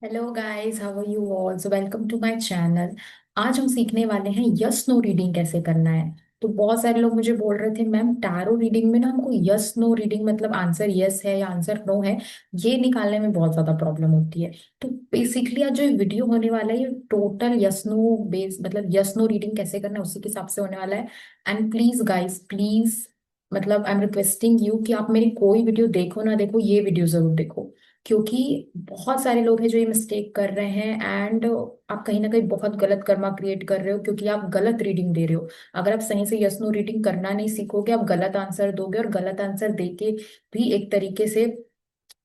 Hello guys, how are you all? So welcome to my channel. आज हम सीखने वाले हैं यस नो रीडिंग कैसे करना है। तो बहुत सारे लोग मुझे बोल रहे थे, मैम टैरो रीडिंग में ना हमको यस नो रीडिंग मतलब आंसर यस है या आंसर नो है, ये निकालने में बहुत ज्यादा प्रॉब्लम होती है। तो बेसिकली आज जो वीडियो होने वाला है ये टोटल यस नो बेस मतलब यस नो रीडिंग कैसे करना है उसी के हिसाब से होने वाला है। एंड प्लीज गाइस, प्लीज मतलब आई एम रिक्वेस्टिंग यू कि आप मेरी कोई वीडियो देखो ना देखो, ये वीडियो जरूर देखो। क्योंकि बहुत सारे लोग हैं जो ये मिस्टेक कर रहे हैं एंड आप कहीं ना कहीं बहुत गलत कर्मा क्रिएट कर रहे हो, क्योंकि आप गलत रीडिंग दे रहे हो। अगर आप सही से यस नो रीडिंग करना नहीं सीखोगे, आप गलत आंसर दोगे और गलत आंसर देके भी एक तरीके से,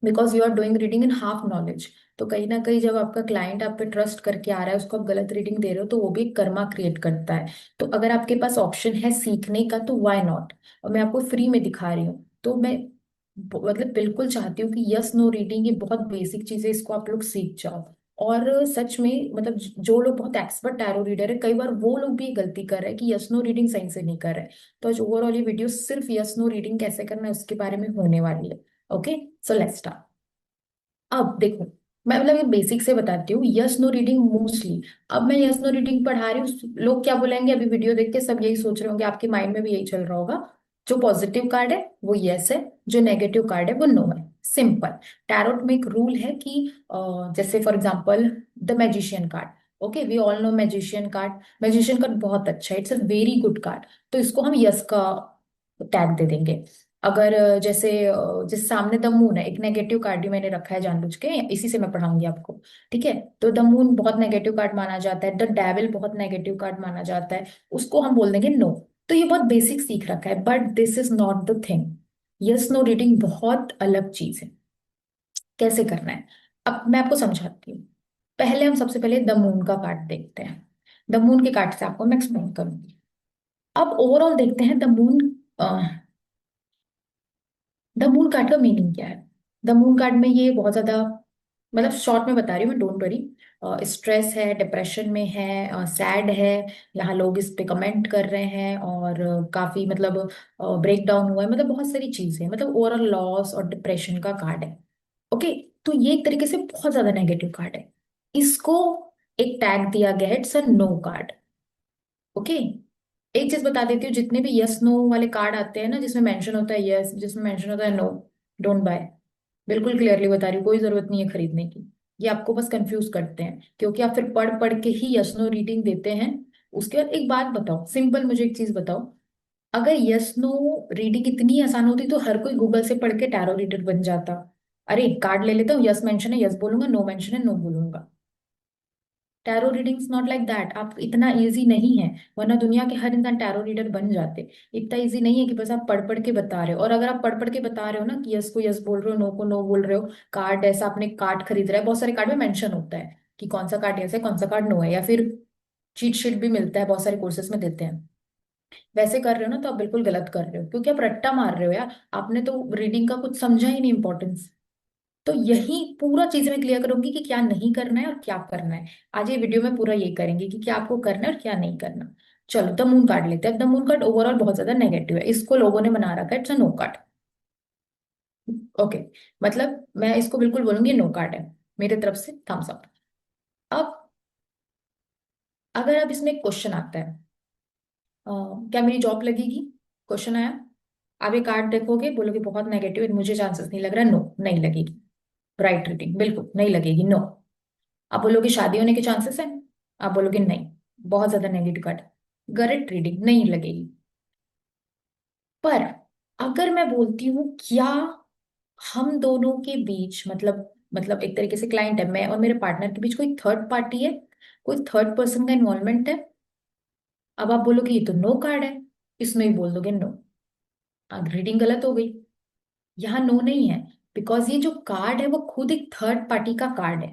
because you are doing reading in half knowledge. तो कहीं ना कहीं जब आपका क्लाइंट आप पे ट्रस्ट करके आ रहा है, उसको आप गलत रीडिंग दे रहे हो, तो वो भी एक कर्मा क्रिएट करता है। तो अगर आपके पास ऑप्शन है सीखने का तो वाई नॉट। और मैं आपको फ्री में दिखा रही हूँ, तो मैं मतलब बिल्कुल चाहती हूँ कि यस नो रीडिंग ये बहुत बेसिक चीज है, इसको आप लोग सीख जाओ। और सच में मतलब जो लोग बहुत एक्सपर्ट टैरो रीडर है, कई बार वो लोग भी ये गलती कर रहे हैं कि यस नो रीडिंग सही से नहीं कर रहे हैं। तो आज ओवरऑल ये वीडियो सिर्फ यस नो रीडिंग कैसे करना है उसके बारे में होने वाली है। Okay, so let's start. अब देखो, मैं मतलब ये बेसिक से बताती हूँ यस नो रीडिंग मोस्टली। अब मैं यस नो रीडिंग पढ़ा रही हूँ, लोग क्या बोलेंगे अभी वीडियो देख के, सब यही सोच रहे होंगे, आपके माइंड में भी यही चल रहा होगा। जो पॉजिटिव कार्ड है वो यस है, जो नेगेटिव कार्ड है वो नो है। सिंपल। टैरोट में एक रूल है कि जैसे for example the magician card. Okay, we all know magician card. Magician card बहुत अच्छा है, it's a very good card. तो इसको हम यस का टैग दे देंगे। अगर जैसे जिस सामने द मून है, एक नेगेटिव कार्ड भी मैंने रखा है जानबूझ के, इसी से मैं पढ़ाऊंगी आपको। ठीक है, तो द मून बहुत नेगेटिव कार्ड माना जाता है, द डेविल बहुत नेगेटिव कार्ड माना जाता है, उसको हम बोल देंगे नो। तो ये बहुत बेसिक सीख रखा है, but this is not the thing. Yes no reading बहुत अलग चीज है। कैसे करना है, अब मैं आपको समझाती हूँ। पहले हम सबसे पहले द मून का कार्ड देखते हैं। द मून के कार्ड से आपको मैं एक्सप्लेन करूंगी। अब ओवरऑल देखते हैं the moon. The moon card का मीनिंग क्या है? द मून कार्ड में ये बहुत ज्यादा, मतलब शॉर्ट में बता रही हूँ मैं, डोंट वरी। स्ट्रेस है, डिप्रेशन में है, सैड है। यहाँ लोग इस पे कमेंट कर रहे हैं और काफी मतलब ब्रेक डाउन हुआ है, मतलब बहुत सारी चीजें, मतलब ओवरऑल लॉस और डिप्रेशन का कार्ड है। ओके, तो ये एक तरीके से बहुत ज्यादा नेगेटिव कार्ड है। इसको एक टैग दिया गया है, it's a no card. Okay, एक चीज बता देती हूँ, जितने भी यस नो वाले कार्ड आते हैं ना, जिसमें मेंशन होता है यस, जिसमें मेंशन होता है नो, डोंट बाय। बिल्कुल क्लियरली बता रही हूँ, कोई जरूरत नहीं है खरीदने की। ये आपको बस कंफ्यूज करते हैं, क्योंकि आप फिर पढ़ पढ़ के ही यस नो रीडिंग देते हैं। उसके बाद एक बात बताओ, सिंपल मुझे एक चीज बताओ। अगर यस नो रीडिंग इतनी आसान होती तो हर कोई गूगल से पढ़ के टैरो रीडर बन जाता। अरे कार्ड ले लेता हूँ, यस मेंशन है यस बोलूंगा, नो मेंशन है नो बोलूंगा। Tarot readings not like that, आप इतना इजी नहीं है। वरना दुनिया के हर इंसान टैरो रीडर बन जाते। इतना इजी नहीं है कि बस आप पढ़ पढ़ के बता रहे हो, और अगर आप पढ़ पढ़ के बता रहे हो ना कि यस को यस बोल रहे हो, नो को नो बोल रहे हो, कार्ड ऐसा आपने कार्ड खरीद रहा है, बहुत सारे कार्ड में मेंशन होता है कि कौन सा कार्ड यस है कौन सा कार्ड नो है, या फिर चीट शीट भी मिलता है, बहुत सारे कोर्सेज में देते हैं। वैसे कर रहे हो ना तो आप बिल्कुल गलत कर रहे हो, क्योंकि आप रट्टा मार रहे हो यार। आपने तो रीडिंग का कुछ समझा ही नहीं इंपॉर्टेंस। तो यही पूरा चीज मैं क्लियर करूंगी कि क्या नहीं करना है और क्या करना है। आज ये वीडियो में पूरा ये करेंगे कि क्या आपको करना है और क्या नहीं करना। चलो द मून कार्ड लेते हैं। द मून कार्ड ओवरऑल बहुत ज्यादा नेगेटिव है, इसको लोगों ने बना रखा है it's a no card. Okay, मतलब मैं इसको बिल्कुल बोलूंगी नो कार्ड है, मेरे तरफ से थम्स अप। अब अगर अब इसमें क्वेश्चन आता है, क्या मेरी जॉब लगेगी, क्वेश्चन आया। आप ये कार्ड देखोगे, बोलोगे बहुत नेगेटिव है, मुझे चांसेस नहीं लग रहा, नो नहीं लगेगी। राइट रीडिंग, बिल्कुल नहीं लगेगी, नो। आप बोलोगे शादी होने के चांसेस है, आप बोलोगे नहीं, बहुत ज्यादा नेगेटिव कार्ड, गलत रीडिंग, नहीं लगेगी। पर अगर मैं बोलती हूँ क्या हम दोनों के बीच मतलब एक तरीके से क्लाइंट है, मैं और मेरे पार्टनर के बीच कोई थर्ड पार्टी है, कोई थर्ड पर्सन का इन्वॉल्वमेंट है, अब आप बोलोगे ये तो नो कार्ड है, इसमें ही बोल दोगे नो। अब रीडिंग गलत हो गई। यहाँ नो नहीं है, बिकॉज ये जो कार्ड है वो खुद एक थर्ड पार्टी का कार्ड है।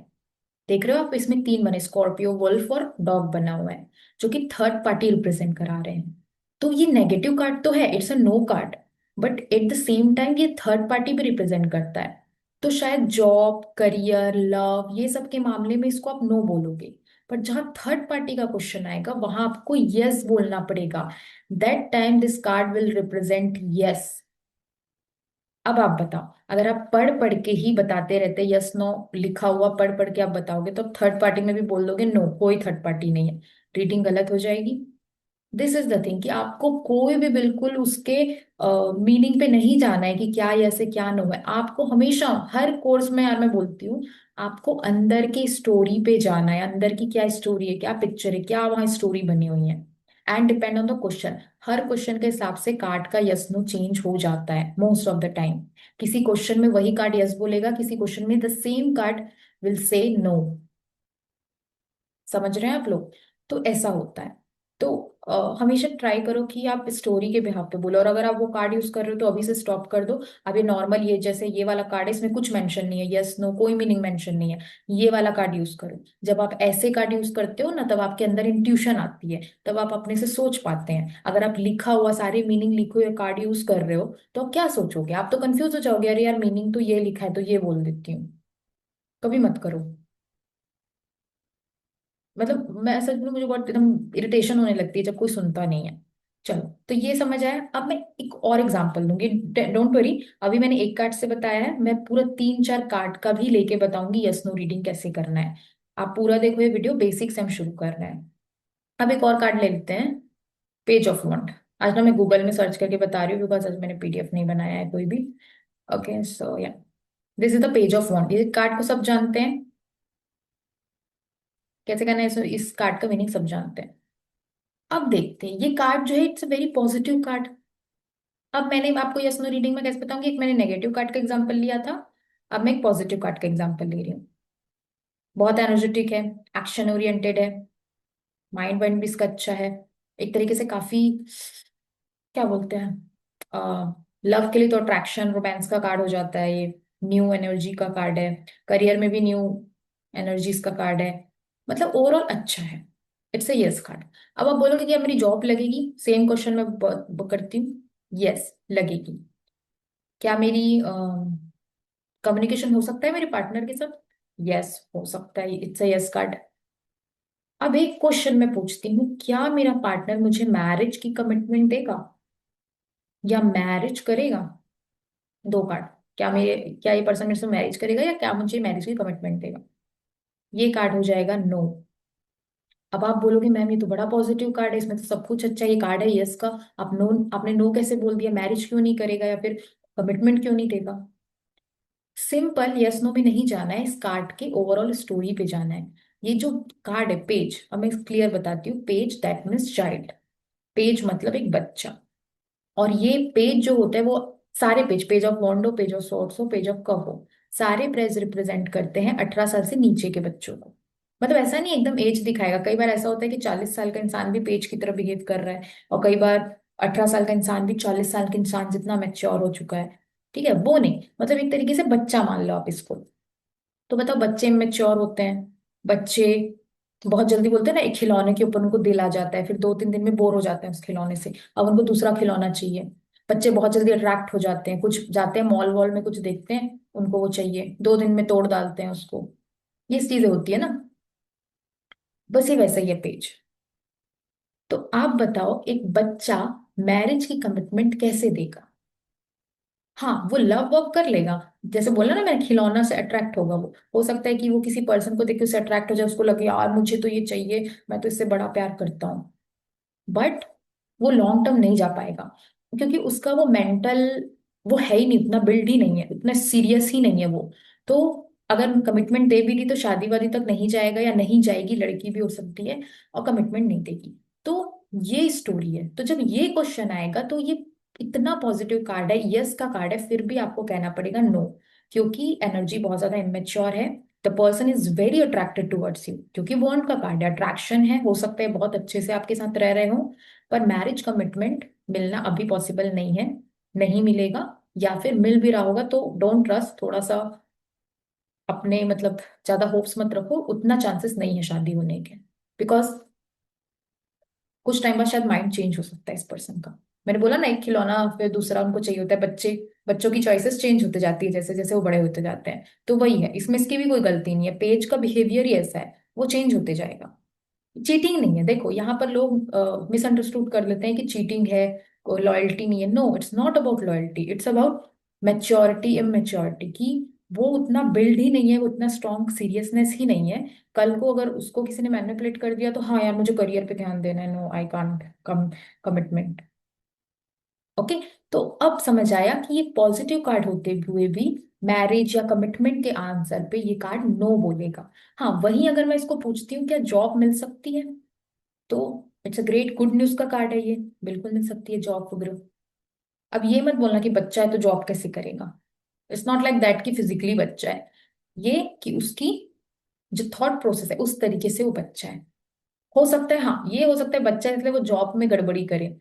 देख रहे हो आप, इसमें तीन बने, स्कॉर्पियो, वुल्फ और डॉग बना हुआ है, जो कि थर्ड पार्टी रिप्रेजेंट करा रहे हैं। तो ये नेगेटिव कार्ड तो है, it's a no card, but at the same time ये थर्ड पार्टी भी रिप्रेजेंट करता है। तो शायद जॉब, करियर, लव, ये सब के मामले में इसको आप नो बोलोगे। पर जहां थर्ड पार्टी का क्वेश्चन आएगा वहां आपको यस बोलना पड़ेगा। That time this card will represent yes. अब आप बताओ, अगर आप पढ़ पढ़ के ही बताते रहते यस नो लिखा हुआ पढ़ पढ़ के आप बताओगे, तो थर्ड पार्टी में भी बोल दोगे नो कोई थर्ड पार्टी नहीं है, रीडिंग गलत हो जाएगी। दिस इज द थिंग कि आपको कोई भी बिल्कुल उसके मीनिंग पे नहीं जाना है कि क्या यस है क्या नो है। आपको हमेशा हर कोर्स में, यार मैं बोलती हूँ, आपको अंदर की स्टोरी पे जाना है, अंदर की क्या स्टोरी है, क्या पिक्चर है, क्या वहां स्टोरी बनी हुई है। And depend on the question, her question के हिसाब से कार्ड का यस नो चेंज हो जाता है मोस्ट ऑफ द टाइम। किसी क्वेश्चन में वही कार्ड यस बोलेगा, किसी क्वेश्चन में the same card will say no. समझ रहे हैं आप लोग? तो ऐसा होता है। तो हमेशा ट्राई करो कि आप स्टोरी के बिहाफ पे बोलो। और अगर आप वो कार्ड यूज कर रहे हो तो अभी से स्टॉप कर दो। अभी नॉर्मल ये जैसे ये वाला कार्ड है, इसमें कुछ मेंशन नहीं है, यस नो कोई मीनिंग मेंशन नहीं है, ये वाला कार्ड यूज करो। जब आप ऐसे कार्ड यूज करते हो ना, तब आपके अंदर इंट्यूशन आती है, तब आप अपने से सोच पाते हैं। अगर आप लिखा हुआ सारे मीनिंग लिखे हुए कार्ड यूज कर रहे हो, तो आप क्या सोचोगे? आप तो कंफ्यूज हो जाओगे, अरे यार मीनिंग तो ये लिखा है तो ये बोल देती हूँ। कभी मत करो। मतलब मैं सच में, मुझे बहुत एकदम इरिटेशन होने लगती है जब कोई सुनता नहीं है। चलो, तो ये समझ आया। अब मैं एक और एग्जांपल दूंगी, डोंट वरी। अभी मैंने एक कार्ड से बताया है, मैं पूरा 3 4 कार्ड का भी लेके बताऊंगी यस नो रीडिंग कैसे करना है। आप पूरा देखो ये वीडियो, बेसिक से हम शुरू कर रहे हैं। अब एक और कार्ड ले लेते हैं, पेज ऑफ वंड। आज ना मैं गूगल में सर्च करके बता रही हूँ, बिकॉज आज मैंने पीडीएफ नहीं बनाया है कोई भी। ओके सो या, this is the page of वंड। ये कार्ड को सब जानते हैं, कैसे करना है इस कार्ड का मीनिंग सब जानते हैं। अब देखते हैं, ये कार्ड जो है it's a very positive card. अब मैंने आपको यस नो रीडिंग में कैसे बताऊंगी, एक मैंने नेगेटिव कार्ड का एग्जांपल लिया था, अब मैं एक पॉजिटिव कार्ड का एग्जांपल ले रही हूँ। बहुत एनर्जेटिक है, एक्शन ओरिएंटेड है, माइंड वाइंड भी इसका अच्छा है, एक तरीके से काफी, क्या बोलते हैं, लव के लिए तो अट्रैक्शन रोमांस का कार्ड हो जाता है ये। न्यू एनर्जी का कार्ड है, करियर में भी न्यू एनर्जीज का कार्ड है। मतलब ओवरऑल अच्छा है, इट्स ए यस कार्ड। अब आप बोलोगे कि अब मेरी जॉब लगेगी, सेम क्वेश्चन मैं करती हूँ। यस लगेगी। क्या मेरी कम्युनिकेशन हो सकता है मेरे पार्टनर के साथ? यस हो सकता है, इट्स ए यस कार्ड। अब एक क्वेश्चन मैं पूछती हूँ, क्या मेरा पार्टनर मुझे मैरिज की कमिटमेंट देगा या मैरिज करेगा? 2 कार्ड। क्या ये पर्सन मेरे से मैरिज करेगा या क्या मुझे मैरिज की कमिटमेंट देगा? ये कार्ड हो जाएगा नो। अब आप बोलोगे मैम ये तो बड़ा पॉजिटिव कार्ड है, इसमें तो सब कुछ अच्छा है, ये कार्ड है यस का। आप नो, आपने नो कैसे बोल दिया? मैरिज क्यों नहीं करेगा या फिर कमिटमेंट क्यों नहीं देगा? सिंपल यस नो में नहीं जाना है, इस कार्ड के ओवरऑल स्टोरी पे जाना है। ये जो कार्ड है पेज, अब मैं क्लियर बताती हूँ, page that means child. Page मतलब एक बच्चा। और ये पेज जो होता है वो सारे पेज, पेज ऑफ वॉन्ड हो, पेज ऑफ सॉर्ड्स हो, पेज ऑफ कप हो, सारे प्रेज रिप्रेजेंट करते हैं 18 साल से नीचे के बच्चों को। मतलब ऐसा नहीं एकदम एज दिखाएगा, कई बार ऐसा होता है कि 40 साल का इंसान भी पेज की तरह बिहेव कर रहा है, और कई बार 18 साल का इंसान भी 40 साल के इंसान जितना मैच्योर हो चुका है। ठीक है, वो नहीं, मतलब एक तरीके से बच्चा मान लो आप इसको। तो बताओ, बच्चे मैच्योर होते हैं, बच्चे बहुत जल्दी बोलते हैं ना, एक खिलौने के ऊपर उनको दिल आ जाता है, फिर 2 3 दिन में बोर हो जाते हैं उस खिलौने से, अब उनको दूसरा खिलौना चाहिए। बच्चे बहुत जल्दी अट्रैक्ट हो जाते हैं, कुछ जाते हैं मॉल वॉल में, कुछ देखते हैं उनको वो चाहिए, 2 दिन में तोड़ डालते हैं उसको। ये चीजें होती है ना, बस ये वैसा ही है पेज। तो आप बताओ, एक बच्चा मैरिज की कमिटमेंट कैसे देगा? हाँ वो लव वव कर लेगा, जैसे बोला ना मैंने, खिलौना से अट्रैक्ट होगा वो। हो सकता है कि वो किसी पर्सन को देख के उससे अट्रैक्ट हो जाए, उसको लगे यार मुझे तो ये चाहिए, मैं तो इससे बड़ा प्यार करता हूँ। बट वो लॉन्ग टर्म नहीं जा पाएगा, क्योंकि उसका वो मेंटल, वो है ही नहीं, उतना बिल्ड ही नहीं है, उतना सीरियस ही नहीं है वो। तो अगर कमिटमेंट दे भी दी तो शादी वादी तक नहीं जाएगा, या नहीं जाएगी, लड़की भी हो सकती है, और कमिटमेंट नहीं देगी। तो ये स्टोरी है। तो जब ये क्वेश्चन आएगा तो ये इतना पॉजिटिव कार्ड है, यस का कार्ड है, फिर भी आपको कहना पड़ेगा नो, क्योंकि एनर्जी बहुत ज्यादा इमेच्योर है। The person is very attracted towards you, क्योंकि बॉन्ड का कार्ड है, अट्रैक्शन है, हो सकता है बहुत अच्छे से आपके साथ रह रहे हो, पर मैरिज कमिटमेंट मिलना अभी पॉसिबल नहीं है, नहीं मिलेगा। या फिर मिल भी रहा होगा तो डोंट ट्रस्ट, थोड़ा सा अपने मतलब ज्यादा होप्स मत रखो, उतना चांसेस नहीं है शादी होने के। बिकॉज कुछ टाइम बाद शायद माइंड चेंज हो सकता है इस पर्सन का। मैंने बोला ना, एक खिलौना फिर दूसरा उनको चाहिए होता है, बच्चे, बच्चों की चॉइसेस चेंज होते जाती है जैसे जैसे वो बड़े होते जाते हैं। तो वही है, इसमें इसकी भी कोई गलती नहीं है, पेज का बिहेवियर ही ऐसा है, वो चेंज होते जाएगा। चीटिंग नहीं है, देखो यहाँ पर लोग मिसअंडरस्टूड कर लेते हैं कि चीटिंग है, लॉयल्टी नहीं है। No, it's not about loyalty, it's about maturity immaturity की, वो उतना बिल्ड ही नहीं है, वो उतना स्ट्रॉन्ग सीरियसनेस ही नहीं है। कल को अगर उसको किसी ने मैनिपुलेट कर दिया तो हाँ यार मुझे करियर पे ध्यान देना है, no I can't come commitment. Okay. तो अब समझ आया कि ये पॉजिटिव कार्ड होते हुए भी मैरिज या कमिटमेंट के आंसर पे ये कार्ड नो बोलेगा। हाँ, वहीं अगर मैं इसको पूछती हूँ क्या जॉब मिल सकती है, तो it's a great good news का कार्ड है ये, बिल्कुल मिल सकती है जॉब वगैरह। अब ये मत बोलना कि बच्चा है तो जॉब कैसे करेगा, इट्स नॉट लाइक दैट कि फिजिकली बच्चा है, ये कि उसकी जो थॉट प्रोसेस है उस तरीके से वो बच्चा है। हो सकता है, हाँ ये हो सकता है बच्चा है इसलिए वो जॉब में गड़बड़ी करे,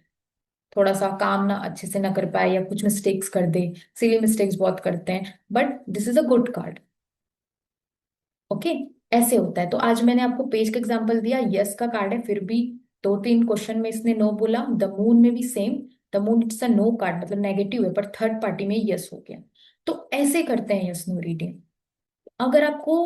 थोड़ा सा काम ना अच्छे से ना कर पाए या कुछ मिस्टेक्स कर दे, सिली मिस्टेक्स बहुत करते हैं, but this is a good card. Okay. ऐसे होता है। तो आज मैंने आपको पेज का एग्जांपल दिया, यस का कार्ड है, फिर भी दो तीन क्वेश्चन में इसने नो बोला। द मून में भी same, the moon it's a no card, मतलब नेगेटिव है, पर थर्ड पार्टी में यस हो गया। तो ऐसे करते हैं यस नो रीडिंग। अगर आपको,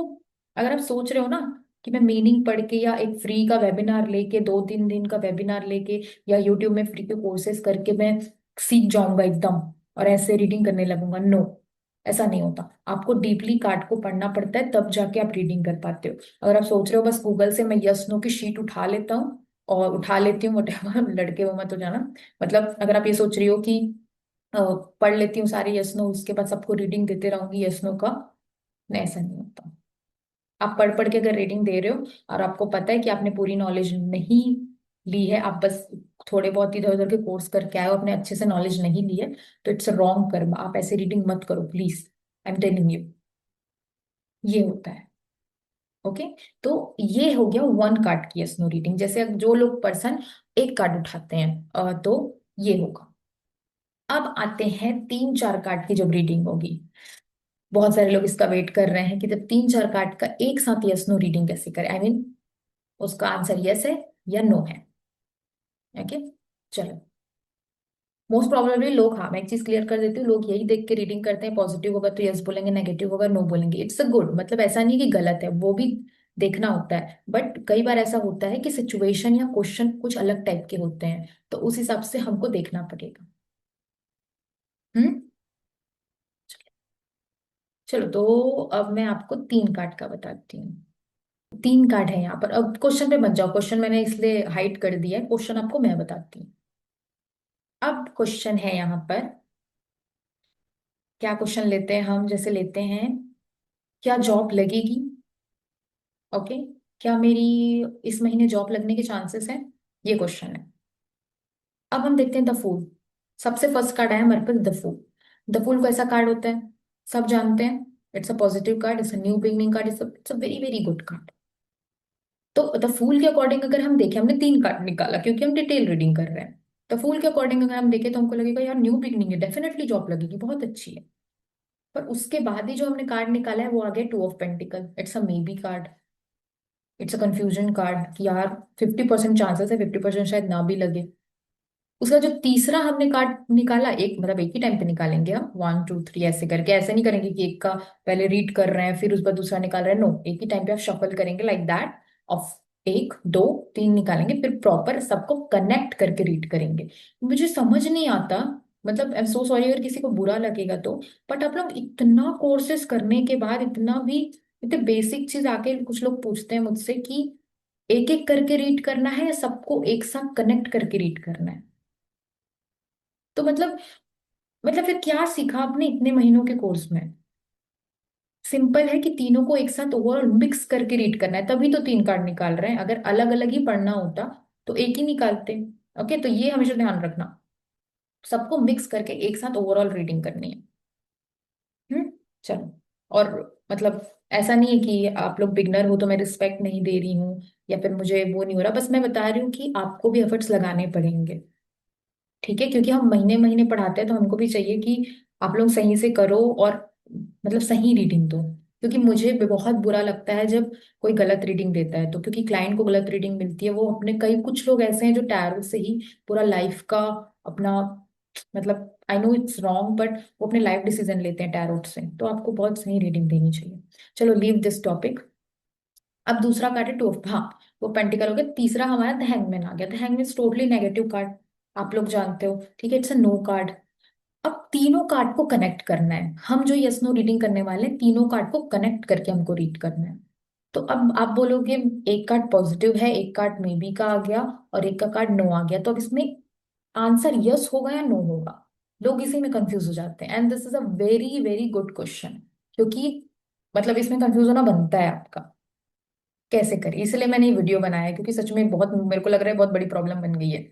अगर आप सोच रहे हो ना कि मैं मीनिंग पढ़ के या एक फ्री का वेबिनार लेके, 2-3 दिन का वेबिनार लेके या यूट्यूब में फ्री के कोर्सेज करके मैं सीख जाऊंगा एकदम और ऐसे रीडिंग करने लगूंगा, नो, ऐसा नहीं होता। आपको डीपली कार्ड को पढ़ना पड़ता है, तब जाके आप रीडिंग कर पाते हो। अगर आप सोच रहे हो बस गूगल से मैं यस नो की शीट उठा लेता हूँ और उठा लेती हूँ वटेवर लड़के वो मत हो जाना। मतलब अगर आप ये सोच रही हो कि अ, पढ़ लेती हूँ सारे यस नो, उसके बाद सबको रीडिंग देते रहूंगी यस नो का, नहीं ऐसा नहीं होता। आप पढ़ पढ़ के अगर रीडिंग दे रहे हो और आपको पता है कि आपने पूरी नॉलेज नहीं ली है, आप बस थोड़े बहुत इधर उधर के कोर्स करके आए हो, आपने अच्छे से नॉलेज नहीं ली है, तो इट्स रॉन्ग कर्म, आप ऐसे रीडिंग मत करो please, I am telling you. ये होता है। ओके। तो ये हो गया वन कार्ड की स्नो रीडिंग। जैसे अब जो लोग पर्सन एक कार्ड उठाते हैं तो ये होगा। अब आते हैं 3-4 कार्ड की जब रीडिंग होगी। बहुत सारे लोग इसका वेट कर रहे हैं कि जब 3-4 कार्ड का एक साथ यस नो रीडिंग कैसे करें, आई मीन उसका आंसर यस है या नो है। ओके। चलो, मोस्ट प्रोबेबली लोग, हाँ मैं एक चीज क्लियर कर देती हूँ, लोग यही देख के रीडिंग करते हैं, पॉजिटिव होगा तो यस बोलेंगे, नेगेटिव होगा नो बोलेंगे। इट्स अ गुड, मतलब ऐसा नहीं कि गलत है, वो भी देखना होता है, बट कई बार ऐसा होता है कि सिचुएशन या क्वेश्चन कुछ अलग टाइप के होते हैं, तो उस हिसाब से हमको देखना पड़ेगा। हम्म। चलो, तो अब मैं आपको 3 कार्ड का बताती हूँ। 3 कार्ड है यहाँ पर। अब क्वेश्चन पे मत जाओ, क्वेश्चन मैंने इसलिए हाइड कर दिया है, क्वेश्चन आपको मैं बताती हूँ। अब क्वेश्चन है यहाँ पर, क्या क्वेश्चन लेते हैं हम, जैसे लेते हैं क्या जॉब लगेगी। ओके। क्या मेरी इस महीने जॉब लगने के चांसेस हैं, ये क्वेश्चन है। अब हम देखते हैं द फूल। सबसे फर्स्ट कार्ड आया हमारे पास द फूल। द फूल कैसा कार्ड होता है, सब जानते हैं, it's a positive card, it's a new beginning card, it's a very very good card. तो द फूल के अकॉर्डिंग अगर हम देखें, हमने 3 कार्ड निकाला क्योंकि हम डिटेल रीडिंग कर रहे हैं। द फूल के अकॉर्डिंग अगर हम देखें तो हमको लगेगा यार न्यू बिगनिंग है, डेफिनेटली जॉब लगेगी, बहुत अच्छी है। पर उसके बाद ही जो हमने कार्ड निकाला है वो आ गया 2 of pentacle, it's a may be card, it's a confusion card कि यार 50% चांसेस है, 50% शायद ना भी लगे। उसका जो तीसरा हमने कार्ड निकाला, एक मतलब एक ही टाइम पे निकालेंगे हम, 1 2 3 ऐसे करके, ऐसे नहीं करेंगे कि एक का पहले रीड कर रहे हैं फिर उस पर दूसरा निकाल रहे हैं, नो, एक ही टाइम पे आप शफल करेंगे लाइक दैट ऑफ 1 2 3 निकालेंगे, फिर प्रॉपर सबको कनेक्ट करके रीड करेंगे। मुझे समझ नहीं आता, मतलब आई एम सो सॉरी अगर किसी को बुरा लगेगा तो, बट आप लोग इतना कोर्सेज करने के बाद इतना भी, इतने बेसिक चीज आके कुछ लोग पूछते हैं मुझसे कि एक एक करके रीड करना है या सबको एक साथ कनेक्ट करके रीड करना है। तो मतलब फिर क्या सीखा आपने इतने महीनों के कोर्स में। सिंपल है कि तीनों को एक साथ ओवरऑल मिक्स करके रीड करना है, तभी तो 3 कार्ड निकाल रहे हैं, अगर अलग अलग ही पढ़ना होता तो एक ही निकालते। ओके, तो ये हमेशा ध्यान रखना, सबको मिक्स करके एक साथ ओवरऑल रीडिंग करनी है। चलो। और मतलब ऐसा नहीं है कि आप लोग बिगनर हो तो मैं रिस्पेक्ट नहीं दे रही हूँ या फिर मुझे वो नहीं हो रहा, बस मैं बता रही हूँ कि आपको भी एफर्ट्स लगाने पड़ेंगे। ठीक है, क्योंकि हम महीने महीने पढ़ाते हैं तो हमको भी चाहिए कि आप लोग सही से करो और मतलब सही रीडिंग दो। क्योंकि मुझे भी बहुत बुरा लगता है जब कोई गलत रीडिंग देता है, तो क्योंकि क्लाइंट को गलत रीडिंग मिलती है, वो अपने कई कुछ लोग ऐसे हैं जो टैरो से ही पूरा लाइफ का अपना, मतलब I know it's wrong but वो अपने लाइफ डिसीजन लेते हैं टैरोट से, तो आपको बहुत सही रीडिंग देनी चाहिए। चलो, लीव दिस टॉपिक। अब दूसरा कार्ड है टू ऑफ, हाँ वो पेंटिकल हो गया। तीसरा हमारा द हैंगमैन आ गया। The hangman totally negative card, आप लोग जानते हो, ठीक है, इट्स अ नो कार्ड। अब तीनों कार्ड को कनेक्ट करना है, हम जो यस नो रीडिंग करने वाले हैं तीनों कार्ड को कनेक्ट करके हमको रीड करना है। तो अब आप बोलोगे एक कार्ड पॉजिटिव है, एक कार्ड मे बी का आ गया, और एक का कार्ड नो आ गया, तो अब इसमें आंसर यस होगा या नो होगा? लोग इसी में कंफ्यूज हो जाते हैं, and this is a very very good question. क्योंकि मतलब इसमें कंफ्यूज होना बनता है आपका, कैसे करें, इसलिए मैंने ये वीडियो बनाया है, क्योंकि सच में बहुत मेरे को लग रहा है बहुत बड़ी प्रॉब्लम बन गई है।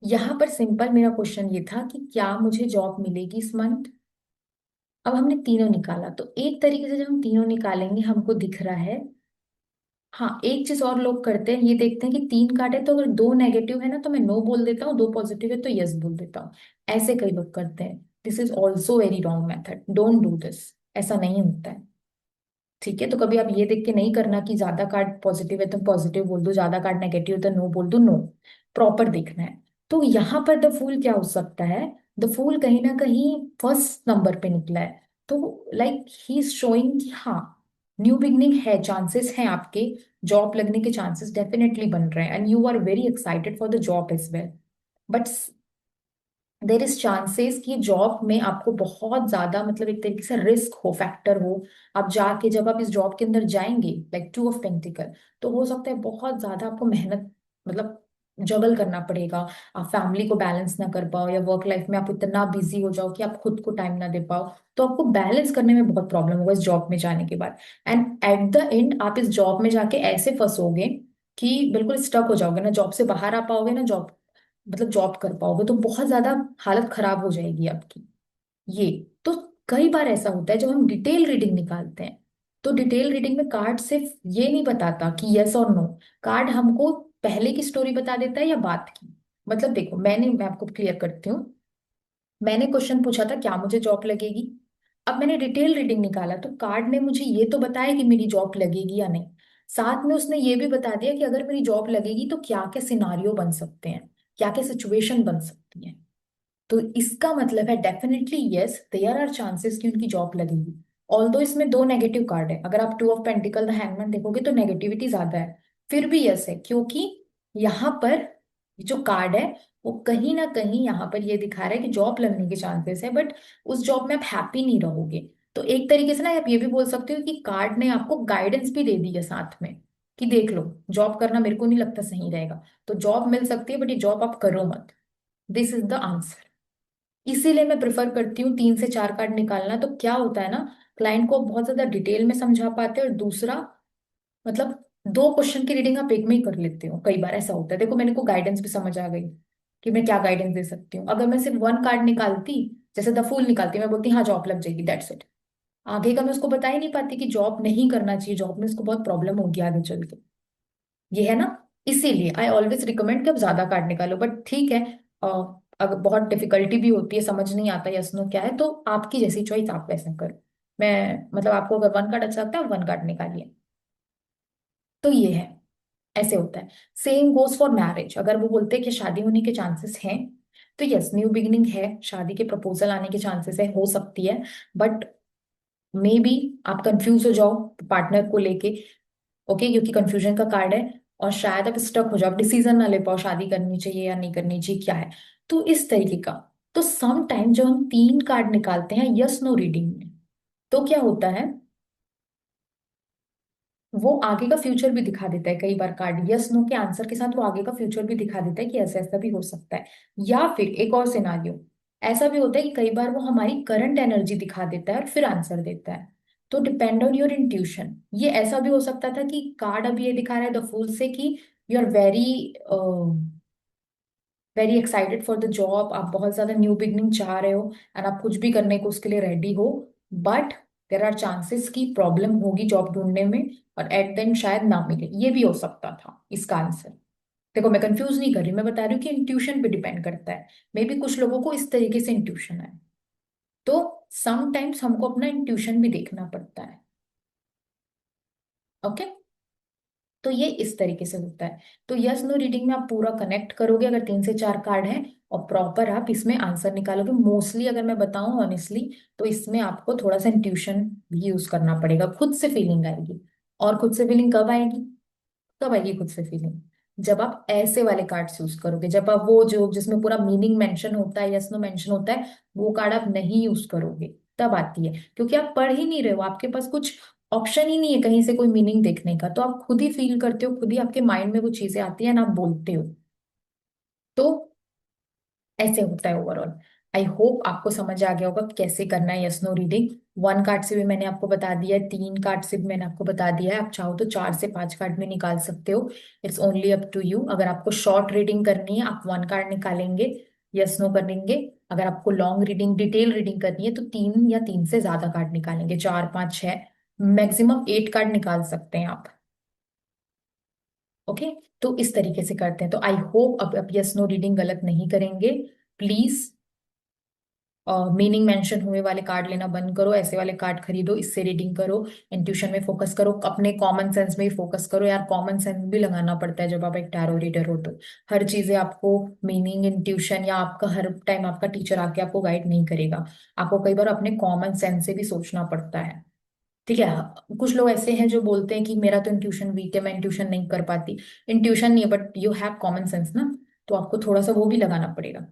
यहाँ पर सिंपल मेरा क्वेश्चन ये था कि क्या मुझे जॉब मिलेगी इस मंथ। अब हमने तीनों निकाला, तो एक तरीके से जब हम तीनों निकालेंगे हमको दिख रहा है। हाँ, एक चीज और लोग करते हैं, ये देखते हैं कि तीन कार्ड है तो अगर दो नेगेटिव है ना तो मैं नो बोल देता हूँ, दो पॉजिटिव है तो यस बोल देता हूँ। ऐसे कई लोग करते हैं। This is also very wrong method, don't do this. ऐसा नहीं होता है। ठीक है, तो कभी आप ये देख के नहीं करना कि ज्यादा कार्ड पॉजिटिव है तो पॉजिटिव बोल दो, ज्यादा कार्ड नेगेटिव है तो नो बोल दो, नो। प्रॉपर देखना है। तो यहाँ पर द फूल क्या हो सकता है? द फूल कहीं ना कहीं फर्स्ट नंबर पे निकला है। तो लाइक ही इज शोइंग कि हाँ, न्यू बिगनिंग है, चांसेस हैं आपके, जॉब लगने के चांसेस डेफिनेटली बन रहे हैं, and you are very excited for the job as well. But there is chances कि जॉब में आपको बहुत ज्यादा मतलब एक तरीके से रिस्क हो, फैक्टर हो। आप जाके जब आप इस जॉब के अंदर जाएंगे, लाइक टू ऑफ पेंटिकल, तो हो सकता है बहुत ज्यादा आपको मेहनत, मतलब जगल करना पड़ेगा। आप फैमिली को बैलेंस ना कर पाओ, या वर्क लाइफ में आप इतना बिजी हो जाओ कि आप खुद को टाइम ना दे पाओ। तो आपको बैलेंस करने में बहुत प्रॉब्लम होगा इस जॉब में जाने के बाद। एंड एट द एंड आप इस जॉब में जाके ऐसे फंसोगे कि बिल्कुल स्टक हो जाओगे, ना जॉब से बाहर आ पाओगे, ना जॉब मतलब जॉब कर पाओगे, तो बहुत ज्यादा हालत खराब हो जाएगी आपकी। ये तो कई बार ऐसा होता है जब हम डिटेल रीडिंग निकालते हैं, तो डिटेल रीडिंग में कार्ड सिर्फ ये नहीं बताता कि यस और नो, कार्ड हमको पहले की स्टोरी बता देता है या बात की। मतलब देखो, मैं आपको क्लियर करती हूँ। मैंने क्वेश्चन पूछा था क्या मुझे जॉब लगेगी। अब मैंने डिटेल रीडिंग निकाला तो कार्ड ने मुझे ये तो बताया कि मेरी जॉब लगेगी या नहीं। साथ में उसने ये भी बता दिया कि अगर मेरी जॉब लगेगी तो क्या क्या सिनारियो बन सकते हैं, क्या क्या सिचुएशन बन सकती है। तो इसका मतलब है definitely yes, there are chances कि उनकी जॉब लगेगी। ऑल्दो इसमें दो नेगेटिव कार्ड है, अगर आप two of pentacle the hangman देखोगे तो नेगेटिविटी ज्यादा है। फिर भी यस है, क्योंकि यहाँ पर जो कार्ड है वो कहीं ना कहीं यहाँ पर ये दिखा रहा है कि जॉब लगने के चांसेस है, बट उस जॉब में आप हैप्पी नहीं रहोगे। तो एक तरीके से ना आप ये भी बोल सकते हो कि कार्ड ने आपको गाइडेंस भी दे दी है साथ में, कि देख लो, जॉब करना मेरे को नहीं लगता सही रहेगा। तो जॉब मिल सकती है बट ये जॉब आप करो मत। This is the answer. इसीलिए मैं प्रेफर करती हूँ तीन से चार कार्ड निकालना। तो क्या होता है ना, क्लाइंट को बहुत ज्यादा डिटेल में समझा पाते हैं, और दूसरा मतलब दो क्वेश्चन की रीडिंग आप एक में ही कर लेते हो। कई बार ऐसा होता है, देखो मेरे को गाइडेंस भी समझ आ गई कि मैं क्या गाइडेंस दे सकती हूँ। अगर मैं सिर्फ वन कार्ड निकालती, जैसे द फूल निकालती, मैं बोलती हाँ जॉब लग जाएगी, दैट्स इट। आगे का मैं उसको बता ही नहीं पाती कि जॉब नहीं करना चाहिए, जॉब में उसको बहुत प्रॉब्लम होगी आगे चल के। ये है ना। इसीलिए आई ऑलवेज रिकमेंड कि आप ज्यादा कार्ड निकालो, बट ठीक है। अ, अगर बहुत डिफिकल्टी भी होती है, समझ नहीं आता यस नो क्या है, तो आपकी जैसी चॉइस आप वैसा करो। मैं मतलब आपको अगर वन कार्ड अच्छा लगता है वन कार्ड निकालिए। तो ये है, ऐसे होता है। सेम गोज फॉर मैरिज, अगर वो बोलते हैं कि शादी होने के चांसेस हैं, तो यस न्यू बिगिनिंग है, शादी के प्रपोजल आने के चांसेस है, हो सकती है। बट मे बी आप कंफ्यूज हो जाओ पार्टनर को लेके, ओके, क्योंकि कंफ्यूजन का कार्ड है। और शायद आप स्टक हो जाओ, डिसीजन ना ले पाओ शादी करनी चाहिए या नहीं करनी चाहिए, क्या है। तो इस तरीके का। तो सम टाइम जब हम तीन कार्ड निकालते हैं यस नो रीडिंग में, तो क्या होता है, वो आगे का फ्यूचर भी दिखा देता है। कई बार कार्ड यस नो के आंसर के साथ वो आगे का फ्यूचर भी दिखा देता है कि ऐसा ऐसा भी हो सकता है। या फिर एक और सिनारियो ऐसा भी होता है कि कई बार वो हमारी करंट एनर्जी दिखा देता है और फिर आंसर देता है। तो डिपेंड ऑन योर इंट्यूशन। ये ऐसा भी हो सकता था कि कार्ड अभी ये दिखा रहा है द फूल से कि you are very very excited for the job, आप बहुत ज्यादा न्यू बिगनिंग चाह रहे हो, एंड आप कुछ भी करने को उसके लिए रेडी हो। बट देर आर चांसेस की प्रॉब्लम होगी जॉब ढूंढने में, और एट द एंड शायद ना मिले। ये भी हो सकता था इसका आंसर। देखो मैं कंफ्यूज नहीं कर रही, मैं बता रही हूँ कि इंट्यूशन पे डिपेंड करता है। मे बी कुछ लोगों को इस तरीके से इंट्यूशन है। तो समटाइम्स हमको अपना इंट्यूशन भी देखना पड़ता है। ओके। तो ये इस तरीके से होता है। तो यस नो रीडिंग में आप पूरा कनेक्ट करोगे अगर तीन से चार कार्ड हैं, और प्रॉपर आप इसमें आंसर निकालोगे। मोस्टली अगर मैं बताऊं ऑनेस्टली, तो इसमें आपको थोड़ा सा इंट्यूशन भी यूज करना पड़ेगा, खुद से फीलिंग आएगी। और खुद से फीलिंग कब आएगी? कब आएगी खुद से फीलिंग? जब आप ऐसे वाले कार्ड यूज करोगे, जब आप वो जो जिसमें पूरा मीनिंग मेंशन होता है, यस नो मेंशन होता है, वो कार्ड आप नहीं यूज करोगे, तब आती है। क्योंकि आप पढ़ ही नहीं रहे हो, आपके पास कुछ ऑप्शन ही नहीं है कहीं से कोई मीनिंग देखने का, तो आप खुद ही फील करते हो, खुद ही आपके माइंड में वो चीजें आती है ना, आप बोलते हो। तो ऐसे होता है ओवरऑल। आई होप आपको समझ आ गया होगा कि कैसे करना है yes no reading. One card से भी मैंने आपको बता दिया है, तीन कार्ड से भी मैंने आपको बता दिया है, आप चाहो तो चार से पांच कार्ड में निकाल सकते हो। It's only up to you. अगर आपको शॉर्ट रीडिंग करनी है आप वन कार्ड निकालेंगे, यस नो करेंगे। अगर आपको लॉन्ग रीडिंग, डिटेल रीडिंग करनी है तो तीन या तीन से ज्यादा कार्ड निकालेंगे, चार पांच छह, मैक्सिमम एट कार्ड निकाल सकते हैं आप। ओके। तो इस तरीके से करते हैं। तो आई होप अब यस नो रीडिंग गलत नहीं करेंगे। प्लीज मीनिंग मेंशन हुए वाले कार्ड लेना बंद करो, ऐसे वाले कार्ड खरीदो, इससे रीडिंग करो। इंट्यूशन में फोकस करो, अपने कॉमन सेंस में भी फोकस करो यार, कॉमन सेंस भी लगाना पड़ता है जब आप एक टैरो रीडर हो तो। हर चीजें आपको मीनिंग, इंट्यूशन या आपका हर टाइम आपका टीचर आके आपको गाइड नहीं करेगा। आपको कई बार अपने कॉमन सेंस से भी सोचना पड़ता है। ठीक है। कुछ लोग ऐसे हैं जो बोलते हैं कि मेरा तो इंट्यूशन वीक है, मैं इंट्यूशन नहीं कर पाती। इंट्यूशन नहीं है but you have common sense ना, तो आपको थोड़ा सा वो भी लगाना पड़ेगा।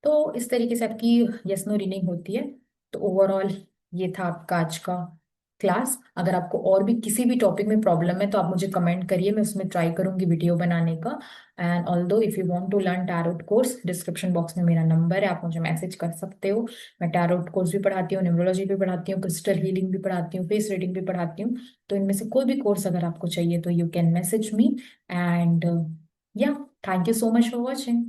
तो इस तरीके से आपकी यस नो रीडिंग होती है। तो ओवरऑल ये था आपका आज का क्लास। अगर आपको और भी किसी भी टॉपिक में प्रॉब्लम है तो आप मुझे कमेंट करिए, मैं उसमें ट्राई करूंगी वीडियो बनाने का। And although if you want to learn tarot course, description box में मेरा नंबर है, आप मुझे मैसेज कर सकते हो। मैं टैरोट कोर्स भी पढ़ाती हूँ, न्यूमरोलॉजी भी पढ़ाती हूँ, क्रिस्टल हीलिंग भी पढ़ाती हूँ, फेस रीडिंग भी पढ़ाती हूँ। तो इनमें से कोई भी कोर्स अगर आपको चाहिए तो you can message me. And या, thank you so much for watching.